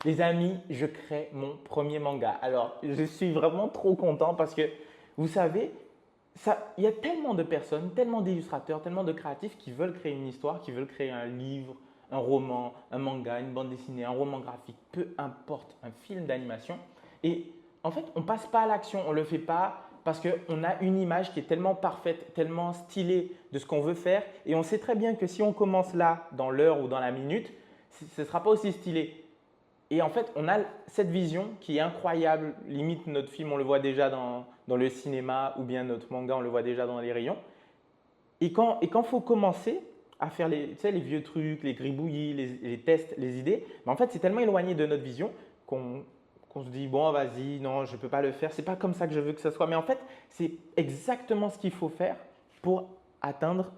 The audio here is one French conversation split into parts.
Les amis, je crée mon premier manga. Alors, je suis vraiment trop content parce que, vous savez, il y a tellement de personnes, tellement d'illustrateurs, tellement de créatifs qui veulent créer une histoire, qui veulent créer un livre, un roman, un manga, une bande dessinée, un roman graphique, peu importe, un film d'animation. Et en fait, on ne passe pas à l'action, on ne le fait pas parce qu'on a une image qui est tellement parfaite, tellement stylée de ce qu'on veut faire. Et on sait très bien que si on commence là, dans l'heure ou dans la minute, ce ne sera pas aussi stylé. Et en fait, on a cette vision qui est incroyable. Limite, notre film, on le voit déjà dans le cinéma ou bien notre manga, on le voit déjà dans les rayons. Et quand faut commencer à faire les, tu sais, les vieux trucs, les gribouillis, les tests, les idées, en fait, c'est tellement éloigné de notre vision qu'on se dit, bon, vas-y, non, je ne peux pas le faire. C'est pas comme ça que je veux que ce soit. Mais en fait, c'est exactement ce qu'il faut faire pour atteindre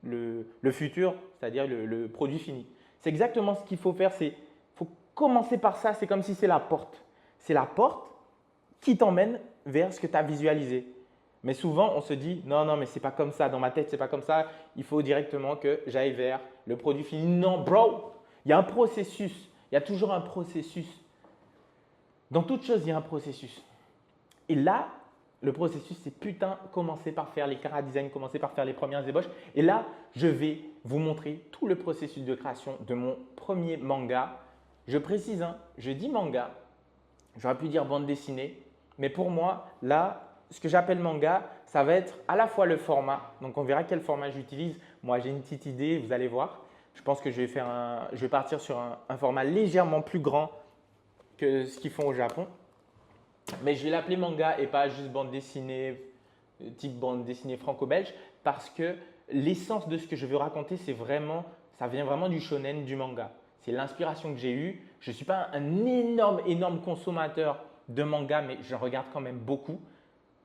le futur, c'est-à-dire le produit fini. C'est exactement ce qu'il faut faire. C'est faut commencer par ça. C'est comme si c'est la porte. C'est la porte qui t'emmène vers ce que tu as visualisé. Mais souvent, on se dit non, non, mais c'est pas comme ça. Dans ma tête, c'est pas comme ça. Il faut directement que j'aille vers le produit fini. Non, bro, il y a un processus. Il y a toujours un processus. Dans toute chose, il y a un processus. Et là, le processus, c'est putain, commencer par faire les chara-design, commencer par faire les premières ébauches. Et là, je vais vous montrer tout le processus de création de mon premier manga. Je précise, hein, je dis manga, j'aurais pu dire bande dessinée, mais pour moi, là, ce que j'appelle manga, ça va être à la fois le format. Donc, on verra quel format j'utilise. Moi, j'ai une petite idée, vous allez voir. Je pense que je vais partir sur un format légèrement plus grand que ce qu'ils font au Japon. Mais je vais l'appeler manga et pas juste bande dessinée, type bande dessinée franco-belge, parce que l'essence de ce que je veux raconter, ça vient vraiment du shonen, du manga. C'est l'inspiration que j'ai eue. Je ne suis pas un énorme consommateur de manga, mais je regarde quand même beaucoup.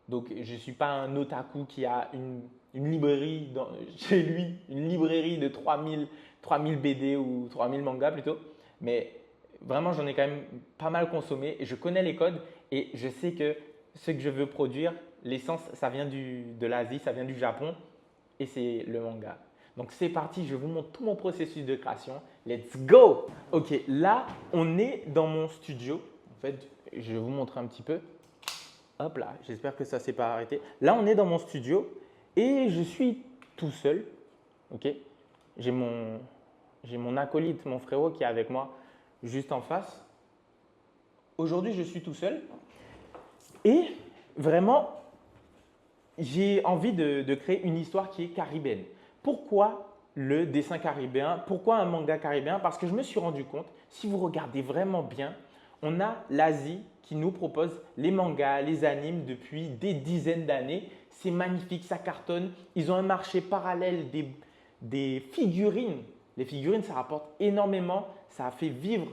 Donc, je ne suis pas un otaku qui a une librairie chez lui, une librairie de 3000 BD ou 3000 mangas plutôt. Mais vraiment, j'en ai quand même pas mal consommé et je connais les codes et je sais que ce que je veux produire, l'essence, ça vient de l'Asie, ça vient du Japon et c'est le manga. Donc, c'est parti, je vous montre tout mon processus de création. Let's go! Ok, là, on est dans mon studio. En fait, je vais vous montrer un petit peu. Hop là, j'espère que ça ne s'est pas arrêté. Là, on est dans mon studio et je suis tout seul. Ok, j'ai mon acolyte, mon frérot qui est avec moi juste en face. Aujourd'hui, je suis tout seul et vraiment, j'ai envie de créer une histoire qui est caribéenne. Pourquoi le dessin caribéen? Pourquoi un manga caribéen? Parce que je me suis rendu compte, si vous regardez vraiment bien, on a l'Asie qui nous propose les mangas, les animes depuis des dizaines d'années. C'est magnifique, ça cartonne. Ils ont un marché parallèle des figurines. Les figurines, ça rapporte énormément. Ça fait vivre.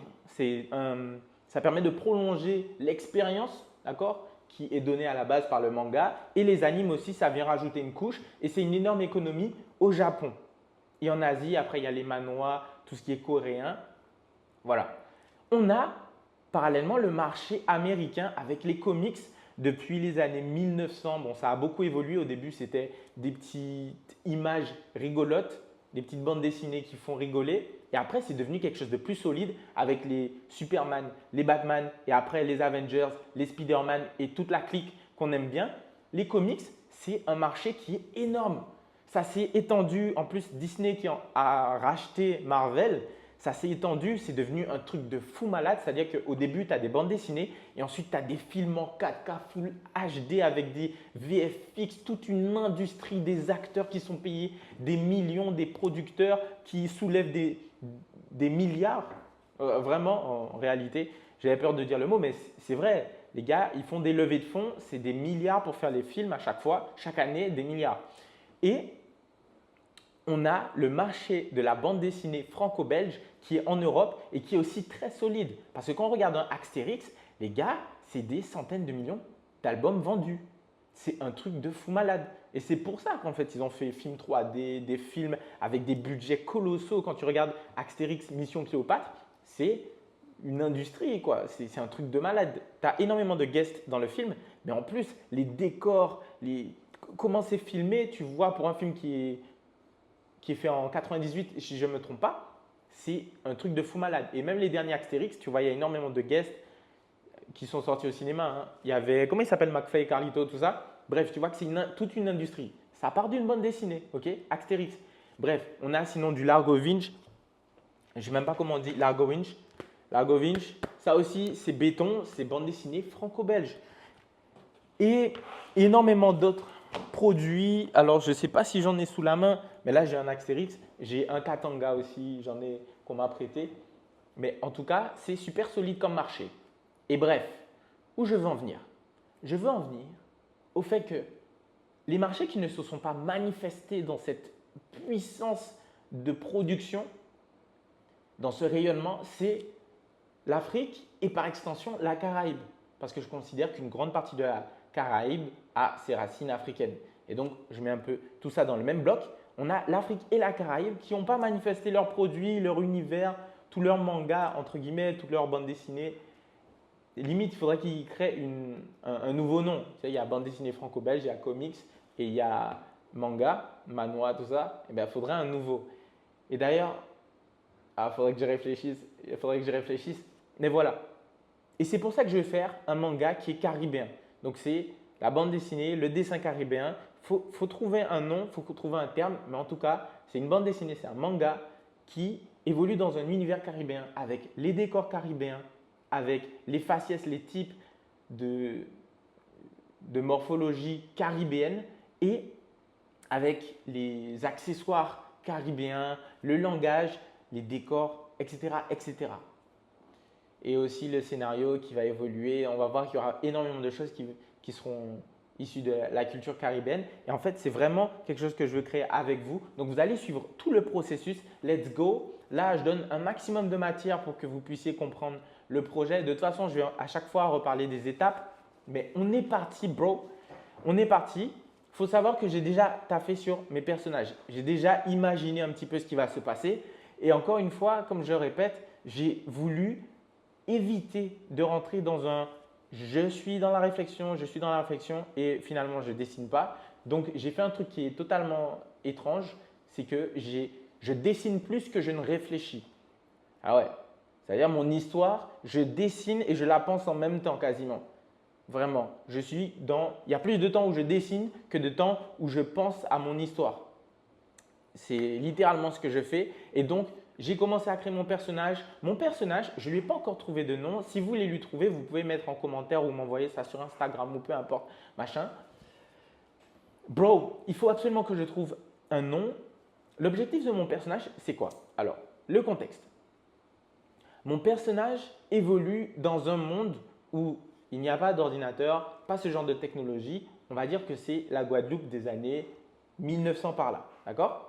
Ça permet de prolonger l'expérience, d'accord, qui est donnée à la base par le manga. Et les animes aussi, ça vient rajouter une couche. Et c'est une énorme économie au Japon. Et en Asie, après, il y a les manhwas, tout ce qui est coréen. Voilà. On a parallèlement le marché américain avec les comics depuis les années 1900. Bon, ça a beaucoup évolué. Au début, c'était des petites images rigolotes, des petites bandes dessinées qui font rigoler. Et après, c'est devenu quelque chose de plus solide avec les Superman, les Batman et après les Avengers, les Spider-Man et toute la clique qu'on aime bien. Les comics, c'est un marché qui est énorme. Ça s'est étendu. En plus, Disney qui a racheté Marvel, ça s'est étendu, c'est devenu un truc de fou malade. C'est-à-dire qu'au début, tu as des bandes dessinées et ensuite, tu as des films en 4K Full HD avec des VFX, toute une industrie des acteurs qui sont payés des millions, des producteurs qui soulèvent des milliards. Vraiment, en réalité, j'avais peur de dire le mot, mais c'est vrai. Les gars, ils font des levées de fonds, c'est des milliards pour faire les films à chaque fois, chaque année, des milliards. Et on a le marché de la bande dessinée franco-belge qui est en Europe et qui est aussi très solide. Parce que quand on regarde un Astérix, les gars, c'est des centaines de millions d'albums vendus. C'est un truc de fou malade. Et c'est pour ça qu'en fait, ils ont fait des films 3D, des films avec des budgets colossaux. Quand tu regardes Astérix Mission Cléopâtre, c'est une industrie, quoi. C'est un truc de malade. Tu as énormément de guests dans le film, mais en plus, les décors, comment c'est filmé, tu vois, pour un film qui est fait en 98, si je ne me trompe pas, c'est un truc de fou malade. Et même les derniers Astérix, tu vois, il y a énormément de guests qui sont sortis au cinéma, hein. Il y avait, comment il s'appelle, McFly et Carlito, tout ça. Bref, tu vois que c'est toute une industrie. Ça part d'une bande dessinée, ok? Astérix. Bref, on a sinon du Largo Winch. Je ne sais même pas comment on dit, Largo Winch. Largo Winch, ça aussi, c'est béton, c'est bande dessinée franco-belge. Et énormément d'autres produits. Alors, je ne sais pas si j'en ai sous la main, mais là, j'ai un Astérix. J'ai un Katanga aussi, j'en ai qu'on m'a prêté. Mais en tout cas, c'est super solide comme marché. Et bref, où je veux en venir? Je veux en venir au fait que les marchés qui ne se sont pas manifestés dans cette puissance de production, dans ce rayonnement, c'est l'Afrique et par extension la Caraïbe. Parce que je considère qu'une grande partie de la Caraïbe a ses racines africaines. Et donc, je mets un peu tout ça dans le même bloc. On a l'Afrique et la Caraïbe qui n'ont pas manifesté leurs produits, leur univers, tous leurs mangas, entre guillemets, toutes leurs bandes dessinées. Limite, il faudrait qu'ils créent un nouveau nom. Tu sais, il y a bande dessinée franco-belge, il y a comics et il y a manga, manhwa, tout ça. Et bien, il faudrait un nouveau. Et d'ailleurs, il faudrait que je réfléchisse. Il faudrait que je réfléchisse. Mais voilà. Et c'est pour ça que je vais faire un manga qui est caribéen. Donc, c'est la bande dessinée, le dessin caribéen. Il faut trouver un nom, il faut trouver un terme. Mais en tout cas, c'est une bande dessinée, c'est un manga qui évolue dans un univers caribéen avec les décors caribéens, avec les faciès, les types de morphologie caribéenne et avec les accessoires caribéens, le langage, les décors, etc., etc. Et aussi le scénario qui va évoluer. On va voir qu'il y aura énormément de choses qui seront issues de la culture caribéenne. Et en fait, c'est vraiment quelque chose que je veux créer avec vous. Donc, vous allez suivre tout le processus. Let's go. Là, je donne un maximum de matière pour que vous puissiez comprendre le projet. De toute façon, je vais à chaque fois reparler des étapes. Mais on est parti, bro. On est parti. Il faut savoir que j'ai déjà taffé sur mes personnages. J'ai déjà imaginé un petit peu ce qui va se passer. Et encore une fois, comme je le répète, j'ai voulu éviter de rentrer dans un « je suis dans la réflexion, je suis dans la réflexion » et finalement, je ne dessine pas. Donc, j'ai fait un truc qui est totalement étrange. C'est que je dessine plus que je ne réfléchis. Ah ouais, c'est-à-dire mon histoire, je dessine et je la pense en même temps quasiment. Vraiment, il y a plus de temps où je dessine que de temps où je pense à mon histoire. C'est littéralement ce que je fais. Et donc, j'ai commencé à créer mon personnage. Mon personnage, je ne lui ai pas encore trouvé de nom. Si vous voulez lui trouver, vous pouvez mettre en commentaire ou m'envoyer ça sur Instagram ou peu importe, machin. Bro, il faut absolument que je trouve un nom. L'objectif de mon personnage, c'est quoi? Alors, le contexte. Mon personnage évolue dans un monde où il n'y a pas d'ordinateur, pas ce genre de technologie. On va dire que c'est la Guadeloupe des années 1900 par là. D'accord?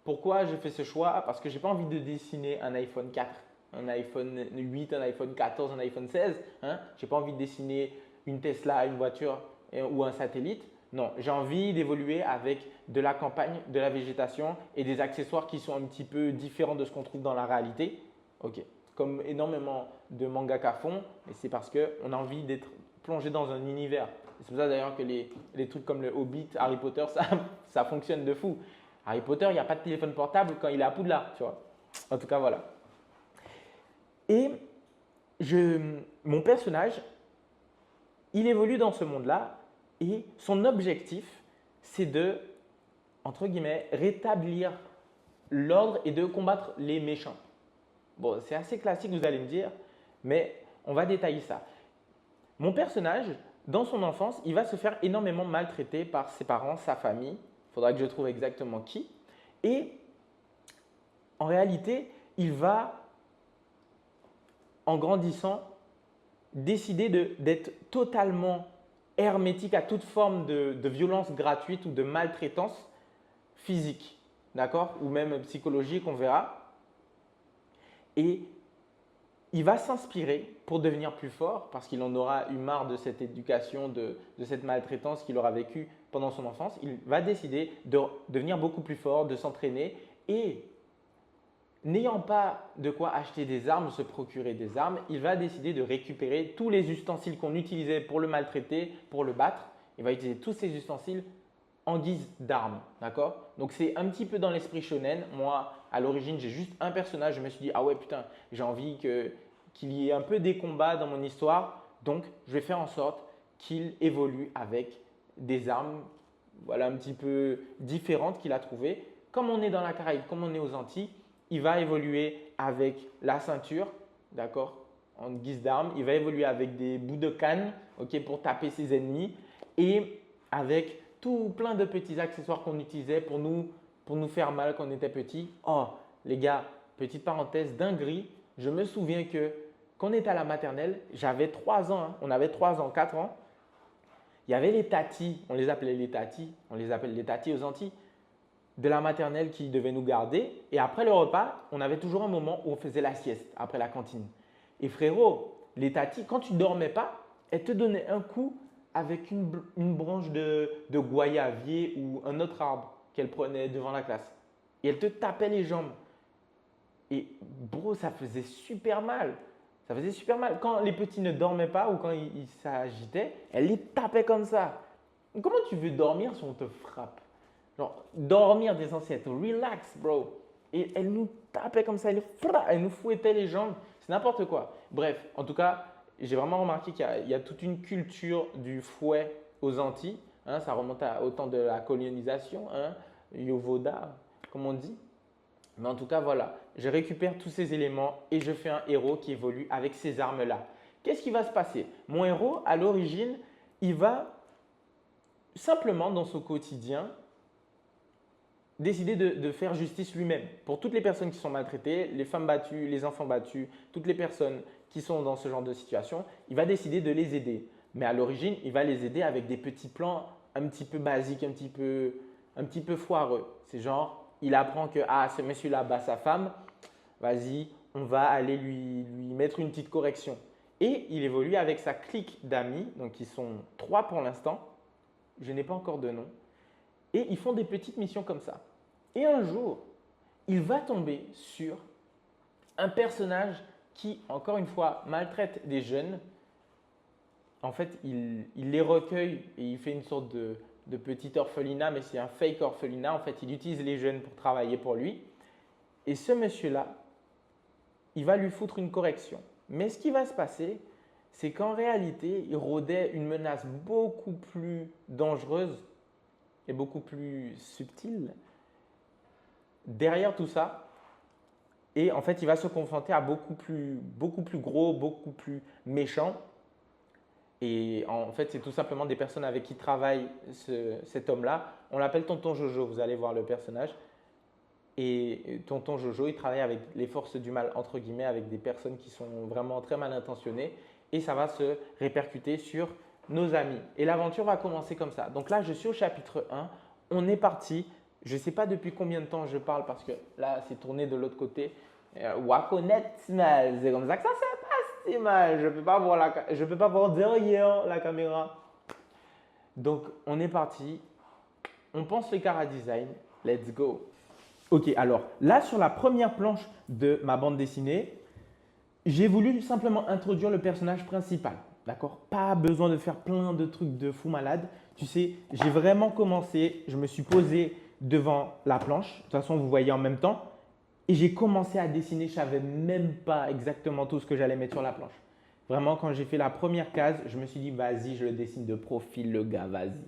Pourquoi je fais ce choix? Parce que je n'ai pas envie de dessiner un iPhone 4, un iPhone 8, un iPhone 14, un iPhone 16. Hein? Je n'ai pas envie de dessiner une Tesla, une voiture ou un satellite. Non, j'ai envie d'évoluer avec de la campagne, de la végétation et des accessoires qui sont un petit peu différents de ce qu'on trouve dans la réalité. Ok, comme énormément de mangaka font, mais c'est parce qu'on a envie d'être plongé dans un univers. C'est pour ça d'ailleurs que les trucs comme le Hobbit, Harry Potter, ça fonctionne de fou. Harry Potter, il n'y a pas de téléphone portable quand il est à Poudlard, tu vois. En tout cas, voilà. Et mon personnage, il évolue dans ce monde-là et son objectif, c'est de, entre guillemets, rétablir l'ordre et de combattre les méchants. Bon, c'est assez classique, vous allez me dire, mais on va détailler ça. Mon personnage, dans son enfance, il va se faire énormément maltraiter par ses parents, sa famille. Il faudra que je trouve exactement qui. Et en réalité, il va, en grandissant, décider d'être totalement hermétique à toute forme de violence gratuite ou de maltraitance physique, d'accord? Ou même psychologique, on verra. Et il va s'inspirer pour devenir plus fort parce qu'il en aura eu marre de cette éducation, de cette maltraitance qu'il aura vécue pendant son enfance. Il va décider de devenir beaucoup plus fort, de s'entraîner et n'ayant pas de quoi acheter des armes, se procurer des armes, il va décider de récupérer tous les ustensiles qu'on utilisait pour le maltraiter, pour le battre. Il va utiliser tous ces ustensiles en guise d'arme, d'accord? Donc c'est un petit peu dans l'esprit shonen. Moi, à l'origine, j'ai juste un personnage. Je me suis dit, ah ouais, putain, j'ai envie qu'il y ait un peu des combats dans mon histoire. Donc, je vais faire en sorte qu'il évolue avec des armes, voilà, un petit peu différentes qu'il a trouvées. Comme on est dans la Caraïbe, comme on est aux Antilles, il va évoluer avec la ceinture, d'accord, en guise d'arme. Il va évoluer avec des bouts de canne, ok, pour taper ses ennemis et avec tout plein de petits accessoires qu'on utilisait pour nous faire mal quand on était petit. Oh, les gars, petite parenthèse, dinguerie. Je me souviens que quand on était à la maternelle, j'avais 3 ans, hein, on avait 3 ans, 4 ans. Il y avait les tatis, on les appelait les tatis, on les appelle les tatis aux Antilles, de la maternelle qui devaient nous garder. Et après le repas, on avait toujours un moment où on faisait la sieste après la cantine. Et frérot, les tatis, quand tu ne dormais pas, elles te donnaient un coup avec une branche de goyavier ou un autre arbre qu'elle prenait devant la classe. Et elle te tapait les jambes. Et bro, ça faisait super mal. Ça faisait super mal. Quand les petits ne dormaient pas ou quand ils s'agitaient, elle les tapait comme ça. Comment tu veux dormir si on te frappe? Genre, dormir des ancêtres, relax, bro. Et elle nous tapait comme ça, elle nous fouettait les jambes. C'est n'importe quoi. Bref, en tout cas, j'ai vraiment remarqué qu'il y a toute une culture du fouet aux Antilles. Hein, ça remonte au temps de la colonisation, hein, Yovoda, comme on dit. Mais en tout cas, voilà, je récupère tous ces éléments et je fais un héros qui évolue avec ces armes-là. Qu'est-ce qui va se passer? Mon héros, à l'origine, il va simplement dans son quotidien décider de faire justice lui-même pour toutes les personnes qui sont maltraitées, les femmes battues, les enfants battus, toutes les personnes qui sont dans ce genre de situation. Il va décider de les aider. Mais à l'origine, il va les aider avec des petits plans un petit peu basiques, un petit peu foireux. C'est genre, il apprend que ce monsieur-là bat sa femme, vas-y, on va aller lui mettre une petite correction. Et il évolue avec sa clique d'amis, donc ils sont 3 pour l'instant. Je n'ai pas encore de nom. Et ils font des petites missions comme ça. Et un jour, il va tomber sur un personnage qui, encore une fois, maltraite des jeunes. En fait, il les recueille et il fait une sorte de petit orphelinat, mais c'est un fake orphelinat. En fait, il utilise les jeunes pour travailler pour lui. Et ce monsieur-là, il va lui foutre une correction. Mais ce qui va se passer, c'est qu'en réalité, il rôdait une menace beaucoup plus dangereuse et beaucoup plus subtile derrière tout ça. Et en fait, il va se confronter à beaucoup plus gros, beaucoup plus méchant. Et en fait, c'est tout simplement des personnes avec qui travaille cet homme-là. On l'appelle Tonton Jojo, vous allez voir le personnage. Et Tonton Jojo, il travaille avec les forces du mal, entre guillemets, avec des personnes qui sont vraiment très mal intentionnées. Et ça va se répercuter sur nos amis. Et l'aventure va commencer comme ça. Donc là, je suis au chapitre 1. On est parti. Je ne sais pas depuis combien de temps je parle parce que là, c'est tourné de l'autre côté. Wakonet, c'est comme ça que ça se passe, c'est mal. Je ne peux pas voir derrière la caméra. Donc, on est parti. On pense le chara design. Let's go. Ok, alors là, sur la première planche de ma bande dessinée, j'ai voulu simplement introduire le personnage principal. D'accord? Pas besoin de faire plein de trucs de fou malade. Tu sais, j'ai vraiment commencé, je me suis posé devant la planche. De toute façon, vous voyez en même temps. Et j'ai commencé à dessiner. Je ne savais même pas exactement tout ce que j'allais mettre sur la planche. Vraiment, quand j'ai fait la première case, je me suis dit, vas-y, je le dessine de profil, le gars, vas-y.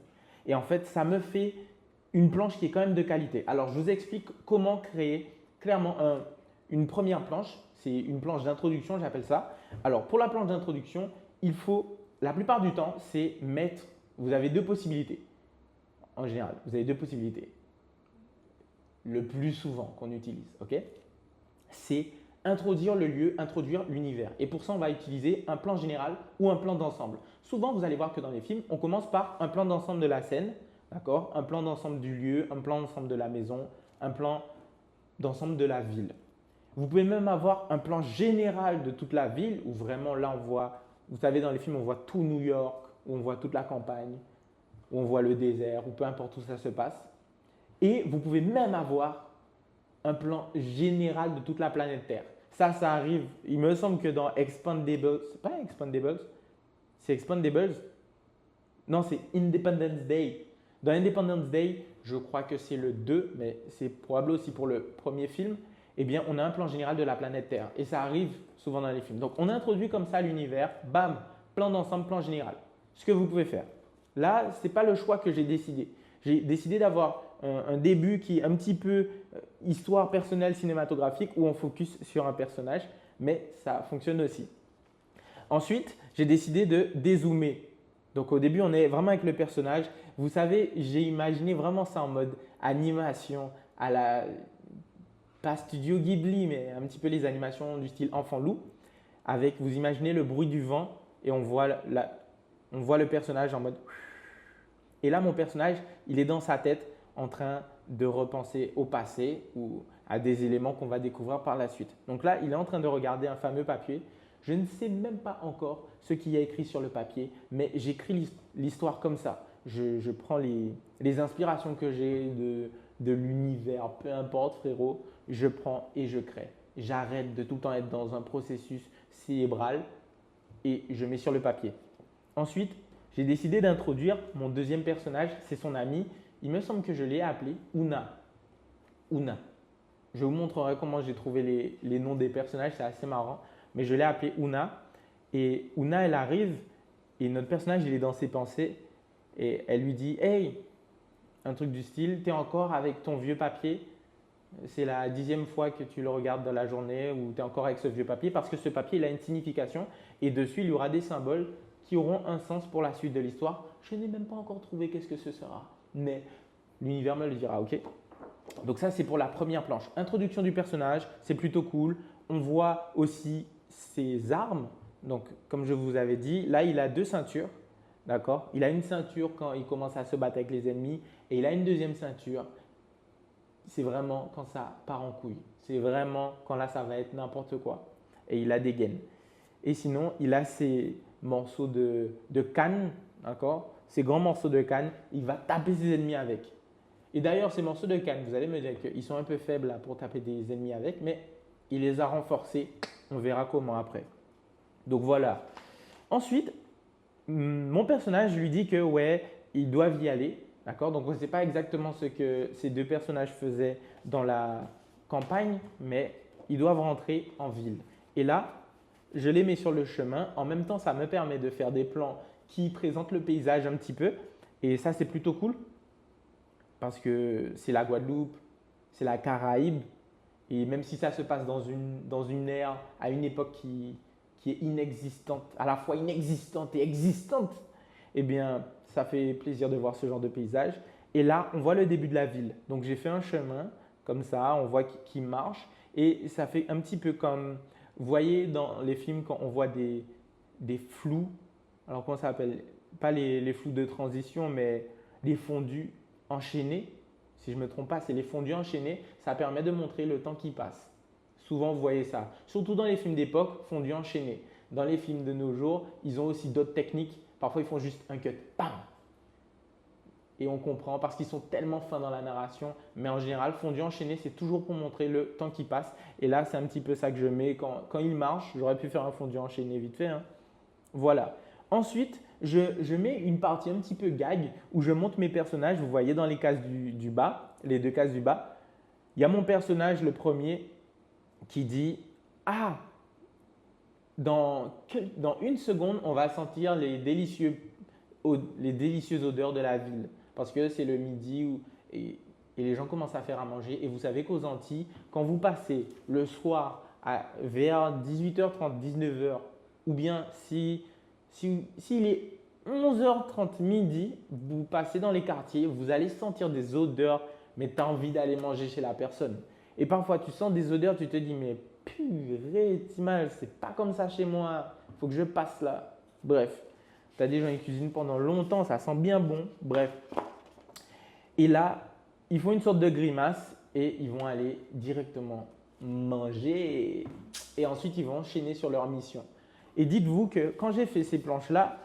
Et en fait, ça me fait une planche qui est quand même de qualité. Alors, je vous explique comment créer clairement une première planche. C'est une planche d'introduction, j'appelle ça. Alors, pour la planche d'introduction, il faut, la plupart du temps, c'est mettre, vous avez 2 possibilités. En général, vous avez 2 possibilités. Le plus souvent qu'on utilise, ok? C'est introduire le lieu, introduire l'univers. Et pour ça, on va utiliser un plan général ou un plan d'ensemble. Souvent, vous allez voir que dans les films, on commence par un plan d'ensemble de la scène, d'accord? Un plan d'ensemble du lieu, un plan d'ensemble de la maison, un plan d'ensemble de la ville. Vous pouvez même avoir un plan général de toute la ville où vraiment là, on voit, vous savez, dans les films, on voit tout New York, où on voit toute la campagne, où on voit le désert, ou peu importe où ça se passe. Et vous pouvez même avoir un plan général de toute la planète Terre. Ça arrive, il me semble que dans Expandables, c'est pas Expandables, c'est Expandables. Non, c'est Independence Day. Dans Independence Day, je crois que c'est le 2, mais c'est probable aussi pour le premier film, eh bien, on a un plan général de la planète Terre. Et ça arrive souvent dans les films. Donc, on introduit comme ça l'univers, bam, plan d'ensemble, plan général. Ce que vous pouvez faire. Là, ce n'est pas le choix que j'ai décidé. J'ai décidé d'avoir un début qui est un petit peu histoire personnelle cinématographique où on focus sur un personnage, mais ça fonctionne aussi. Ensuite, j'ai décidé de dézoomer. Donc au début, on est vraiment avec le personnage. Vous savez, j'ai imaginé vraiment ça en mode animation à la pas Studio Ghibli, mais un petit peu les animations du style enfant loup. Avec, vous imaginez le bruit du vent et on voit le personnage en mode. Et là, mon personnage, il est dans sa tête en train de repenser au passé ou à des éléments qu'on va découvrir par la suite. Donc là, il est en train de regarder un fameux papier. Je ne sais même pas encore ce qu'il y a écrit sur le papier, mais j'écris l'histoire comme ça. Je prends les inspirations que j'ai de l'univers, peu importe frérot, je prends et je crée. J'arrête de tout le temps être dans un processus cérébral et je mets sur le papier. Ensuite, j'ai décidé d'introduire mon deuxième personnage, c'est son ami. Il me semble que je l'ai appelé Una. Una. Je vous montrerai comment j'ai trouvé les noms des personnages, c'est assez marrant. Mais je l'ai appelée Una. Et Una, elle arrive et notre personnage, il est dans ses pensées. Et elle lui dit « Hey !» Un truc du style « T'es encore avec ton vieux papier ? C'est la 10e fois que tu le regardes dans la journée ou tu es encore avec ce vieux papier parce que ce papier, il a une signification et dessus, il y aura des symboles qui auront un sens pour la suite de l'histoire. Je n'ai même pas encore trouvé qu'est-ce que ce sera, mais l'univers me le dira, ok ? Donc ça, c'est pour la première planche. Introduction du personnage, c'est plutôt cool. On voit aussi ses armes. Donc, comme je vous avais dit, là, il a 2 ceintures, d'accord ? Il a une ceinture quand il commence à se battre avec les ennemis et il a une deuxième ceinture. C'est vraiment quand ça part en couille. C'est vraiment quand là, ça va être n'importe quoi. Et il a des gaines. Et sinon, il a ses morceaux de canne, d'accord ? Ces grands morceaux de canne, il va taper ses ennemis avec. Et d'ailleurs, ces morceaux de canne, vous allez me dire qu'ils sont un peu faibles là, pour taper des ennemis avec, mais il les a renforcés. On verra comment après. Donc voilà. Ensuite, mon personnage lui dit que ouais, ils doivent y aller. D'accord ? Donc, on ne sait pas exactement ce que ces 2 personnages faisaient dans la campagne, mais ils doivent rentrer en ville. Et là, je les mets sur le chemin. En même temps, ça me permet de faire des plans qui présentent le paysage un petit peu. Et ça, c'est plutôt cool parce que c'est la Guadeloupe, c'est la Caraïbe. Et même si ça se passe dans une ère, à une époque qui est inexistante, à la fois inexistante et existante, eh bien, ça fait plaisir de voir ce genre de paysage. Et là, on voit le début de la ville. Donc, j'ai fait un chemin comme ça, on voit qu'il marche. Et ça fait un petit peu comme, vous voyez dans les films quand on voit des flous, alors comment ça s'appelle? Pas les flous de transition, mais les fondus enchaînés. Si je ne me trompe pas, c'est les fondus enchaînés. Ça permet de montrer le temps qui passe. Souvent, vous voyez ça. Surtout dans les films d'époque, fondus enchaînés. Dans les films de nos jours, ils ont aussi d'autres techniques. Parfois, ils font juste un cut. Bam! Et on comprend parce qu'ils sont tellement fins dans la narration. Mais en général, fondu enchaîné, c'est toujours pour montrer le temps qui passe. Et là, c'est un petit peu ça que je mets. Quand il marche, j'aurais pu faire un fondu enchaîné vite fait. Hein. Voilà. Ensuite, je mets une partie un petit peu gag où je monte mes personnages. Vous voyez dans les cases du bas, les 2 cases du bas, il y a mon personnage, le premier, qui dit « Ah, dans 1 seconde, on va sentir les délicieuses odeurs de la ville. » Parce que c'est le midi et les gens commencent à faire à manger. Et vous savez qu'aux Antilles, quand vous passez le soir vers 18h30, 19h, ou bien s'il est 11h30 midi, vous passez dans les quartiers, vous allez sentir des odeurs, mais tu as envie d'aller manger chez la personne. Et parfois, tu sens des odeurs, tu te dis, mais purée, t'imagines, c'est pas comme ça chez moi, il faut que je passe là. Bref, tu as des gens qui cuisinent pendant longtemps, ça sent bien bon, bref. Et là, ils font une sorte de grimace et ils vont aller directement manger et ensuite ils vont enchaîner sur leur mission. Et dites-vous que quand j'ai fait ces planches-là,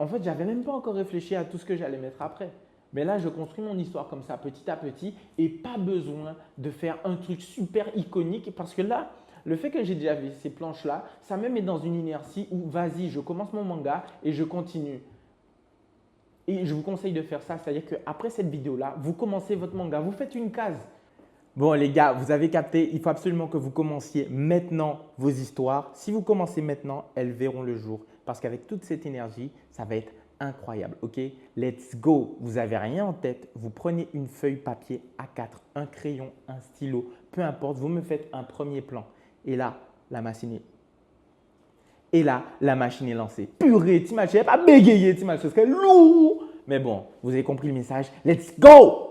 en fait, je n'avais même pas encore réfléchi à tout ce que j'allais mettre après. Mais là, je construis mon histoire comme ça, petit à petit, et pas besoin de faire un truc super iconique parce que là, le fait que j'ai déjà vu ces planches-là, ça me met dans une inertie où vas-y, je commence mon manga et je continue. Et je vous conseille de faire ça, c'est-à-dire qu'après cette vidéo-là, vous commencez votre manga, vous faites une case. Bon les gars, vous avez capté, il faut absolument que vous commenciez maintenant vos histoires. Si vous commencez maintenant, elles verront le jour parce qu'avec toute cette énergie, ça va être incroyable. Ok, let's go. Vous n'avez rien en tête, vous prenez une feuille papier A4, un crayon, un stylo, peu importe, vous me faites un premier plan. Et là, la machine est lancée. Purée, t'imagines, pas bégayer, t'imagines, ce serait lourd. Mais bon, vous avez compris le message. Let's go!